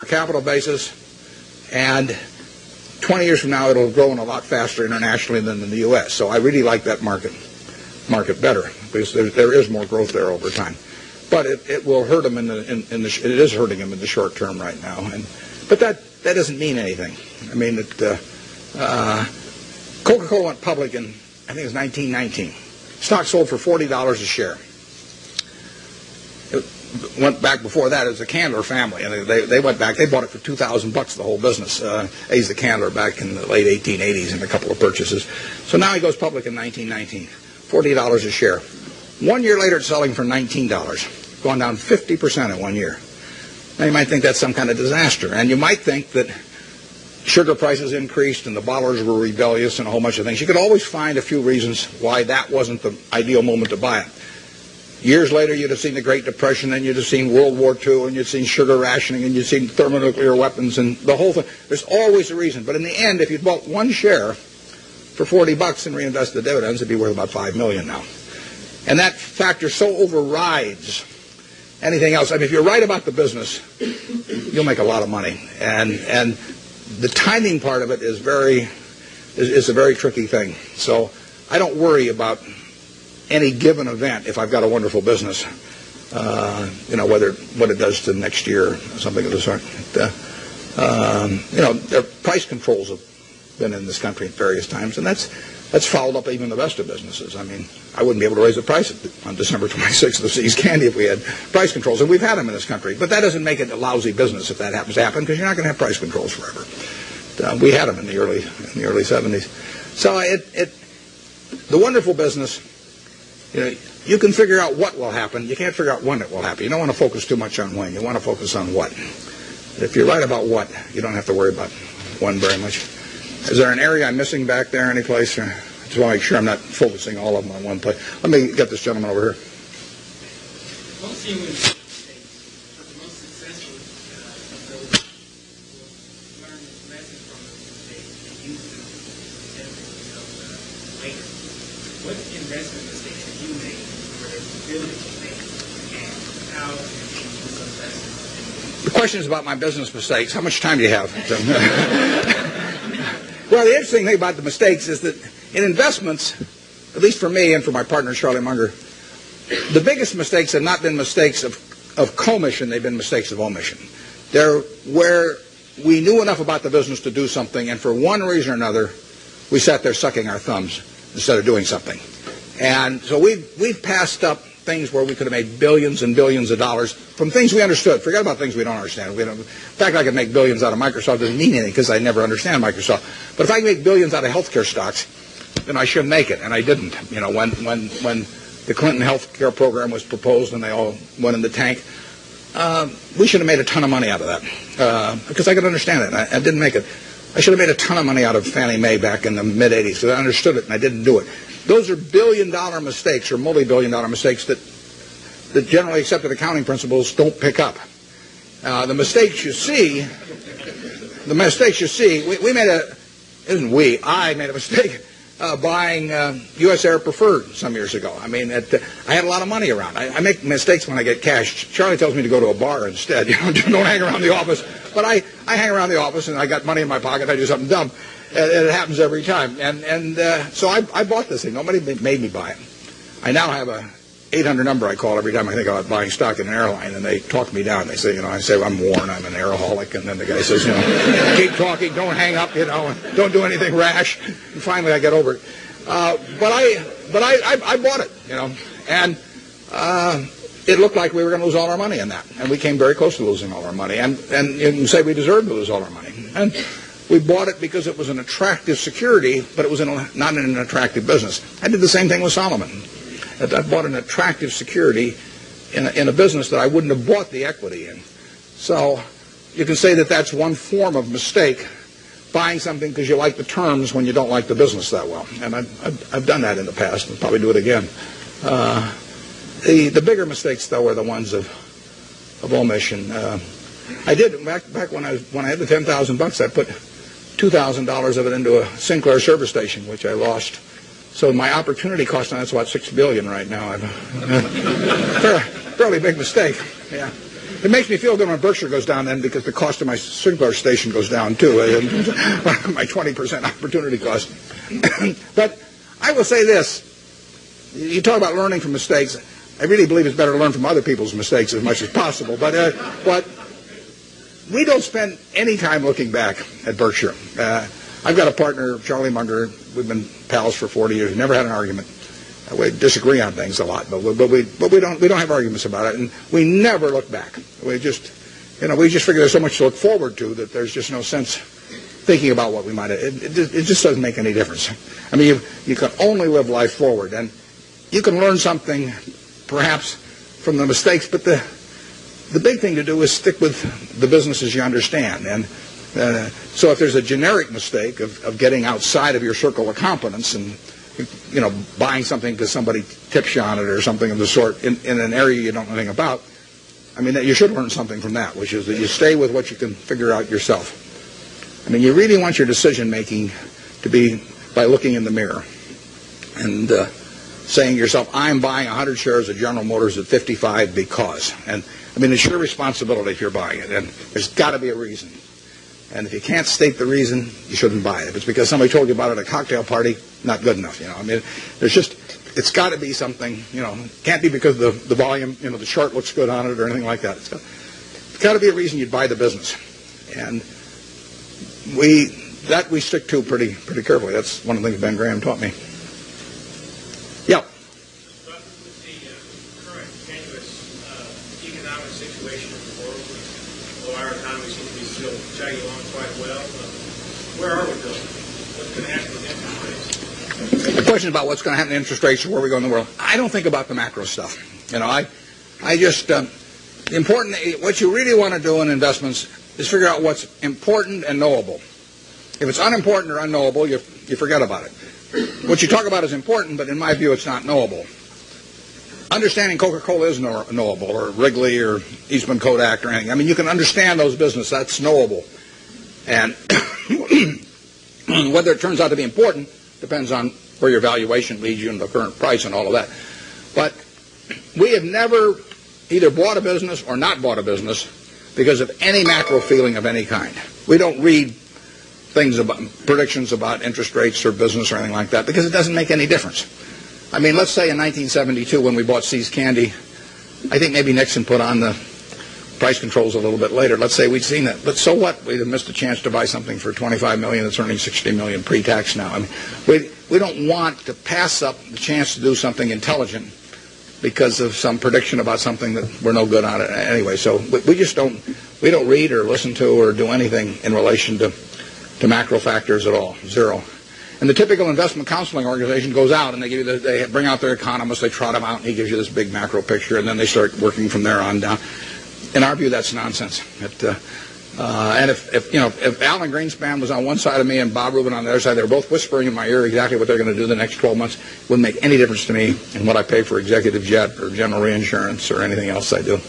capital basis, and 20 years from now it'll grow a lot faster internationally than in the U.S. So I really like that market better because there is more growth there over time. But it will hurt them it is hurting them in the short term right now. But that doesn't mean anything. I mean, Coca-Cola went public in, I think it was 1919. Stock sold for $40 a share. It went back before that as the Candler family, and they went back. They bought it for $2,000, the whole business. A's the Candler back in the late 1880s in a couple of purchases. So now he goes public in 1919, $40 a share. 1 year later, it's selling for $19, gone down 50% in 1 year. Now you might think that's some kind of disaster, and you might think that sugar prices increased and the bottlers were rebellious and a whole bunch of things. You could always find a few reasons why that wasn't the ideal moment to buy it. Years later, you'd have seen the Great Depression, and you'd have seen World War II, and you'd seen sugar rationing, and you'd seen thermonuclear weapons, and the whole thing. There's always a reason. But in the end, if you'd bought one share for $40 and reinvested the dividends, it'd be worth about $5 million now. And that factor so overrides anything else. I mean, if you're right about the business, you'll make a lot of money. And the timing part of it is a very tricky thing. So I don't worry about any given event if I've got a wonderful business, what it does to next year or something of the sort. Price controls have been in this country at various times, and that's fouled up even the best of businesses. I mean, I wouldn't be able to raise the price on December 26th of the See's Candy if we had price controls, and we've had them in this country. But that doesn't make it a lousy business if that happens to happen, because you're not going to have price controls forever. We had them in the early 70s. So the wonderful business. You can figure out what will happen. You can't figure out when it will happen. You don't want to focus too much on when. You want to focus on what. If you're right about what, you don't have to worry about when very much. Is there an area I'm missing back there any place? I just want to make sure I'm not focusing all of them on one place. Let me get this gentleman over here. Most humans make mistakes, but the most successful of those will learn lessons from those mistakes and use them to benefit themselves later. What investment mistakes have you made or the ability to make, and how can you use those lessons? The question is about my business mistakes. How much time do you have? Well, the interesting thing about the mistakes is that in investments, at least for me and for my partner Charlie Munger, the biggest mistakes have not been mistakes of commission, they've been mistakes of omission. They're where we knew enough about the business to do something, and for one reason or another, we sat there sucking our thumbs instead of doing something. And so we've passed up things where we could have made billions and billions of dollars from things we understood. Forget about things we don't understand. In fact, I could make billions out of Microsoft. Doesn't mean anything because I never understand Microsoft. But if I can make billions out of healthcare stocks, then I should make it, and I didn't. When the Clinton healthcare program was proposed and they all went in the tank, we should have made a ton of money out of that because I could understand it. I didn't make it. I should have made a ton of money out of Fannie Mae back in the mid-'80s because I understood it and I didn't do it. Those are billion-dollar mistakes or multi-billion-dollar mistakes that generally accepted accounting principles don't pick up. The mistakes you see, I made a mistake buying U.S. Air Preferred some years ago. I mean, I had a lot of money around. I make mistakes when I get cash. Charlie tells me to go to a bar instead. Don't hang around the office. But I hang around the office and I got money in my pocket. I do something dumb. And it happens every time. So I bought this thing. Nobody made me buy it. I now have a 800 number I call every time I think about buying stock in an airline, and they talk me down. They say, I say, well, I'm Warren, I'm an airaholic, and then the guy says, keep talking, don't hang up, and don't do anything rash. And finally, I get over it. But I bought it, and it looked like we were going to lose all our money in that, and we came very close to losing all our money, and you can say we deserved to lose all our money, and we bought it because it was an attractive security, but it was not in an attractive business. I did the same thing with Solomon. I bought an attractive security in a business that I wouldn't have bought the equity in. So you can say that that's one form of mistake, buying something because you like the terms when you don't like the business that well. And I've done that in the past and probably do it again. The bigger mistakes, though, are the ones of omission. I did back when I had the $10,000. I put $2,000 of it into a Sinclair service station, which I lost. So my opportunity cost on that's about $6 billion right now. Fairly big mistake. Yeah. It makes me feel good when Berkshire goes down then because the cost of my Sinclair station goes down too, my 20% opportunity cost. But I will say this. You talk about learning from mistakes. I really believe it's better to learn from other people's mistakes as much as possible. But we don't spend any time looking back at Berkshire. I've got a partner, Charlie Munger. We've been pals for 40 years. We've never had an argument. We disagree on things a lot, but we don't have arguments about it, and we never look back. We just figure there's so much to look forward to that there's just no sense thinking about what we might have. It just doesn't make any difference. I mean, you can only live life forward, and you can learn something perhaps from the mistakes, but the big thing to do is stick with the businesses you understand. And so if there's a generic mistake of getting outside of your circle of competence and buying something because somebody tips you on it or something of the sort in an area you don't know anything about, I mean, you should learn something from that, which is that you stay with what you can figure out yourself. I mean, you really want your decision-making to be by looking in the mirror and saying to yourself, I'm buying 100 shares of General Motors at 55 because. And, I mean, it's your responsibility if you're buying it, and there's got to be a reason. And if you can't state the reason, you shouldn't buy it. If it's because somebody told you about it at a cocktail party, not good enough. I mean, it's got to be something. It can't be because the volume, the chart looks good on it or anything like that. It's got to be a reason you'd buy the business, and we stick to pretty carefully. That's one of the things Ben Graham taught me. Yeah. But with the current tenuous economic situation in the world, although our economy seems to be still chugging along quite well, where are we going? What's going to happen with interest rates? The question about what's going to happen to interest rates or where we go in the world, I don't think about the macro stuff. I just important. What you really want to do in investments is figure out what's important and knowable. If it's unimportant or unknowable, you forget about it. What you talk about is important, but in my view, it's not knowable. Understanding Coca-Cola is knowable, or Wrigley, or Eastman Kodak, or anything. I mean, you can understand those businesses. That's knowable. And whether it turns out to be important depends on where your valuation leads you and the current price and all of that. But we have never either bought a business or not bought a business because of any macro feeling of any kind. We don't read things about predictions about interest rates or business or anything like that because it doesn't make any difference. I mean, let's say in 1972 when we bought See's Candy, I think maybe Nixon put on the price controls a little bit later. Let's say we'd seen that. But so what? We'd have missed a chance to buy something for $25 million that's earning $60 million pre-tax now. I mean, we don't want to pass up the chance to do something intelligent because of some prediction about something that we're no good on it anyway. So we just don't read or listen to or do anything in relation to macro factors at all, zero. And the typical investment counseling organization goes out and they bring out their economists, they trot him out, and he gives you this big macro picture, and then they start working from there on down. In our view, that's nonsense. And if Alan Greenspan was on one side of me and Bob Rubin on the other side, they were both whispering in my ear exactly what they're going to do the next 12 months. It wouldn't make any difference to me in what I pay for executive jet or general reinsurance or anything else I do.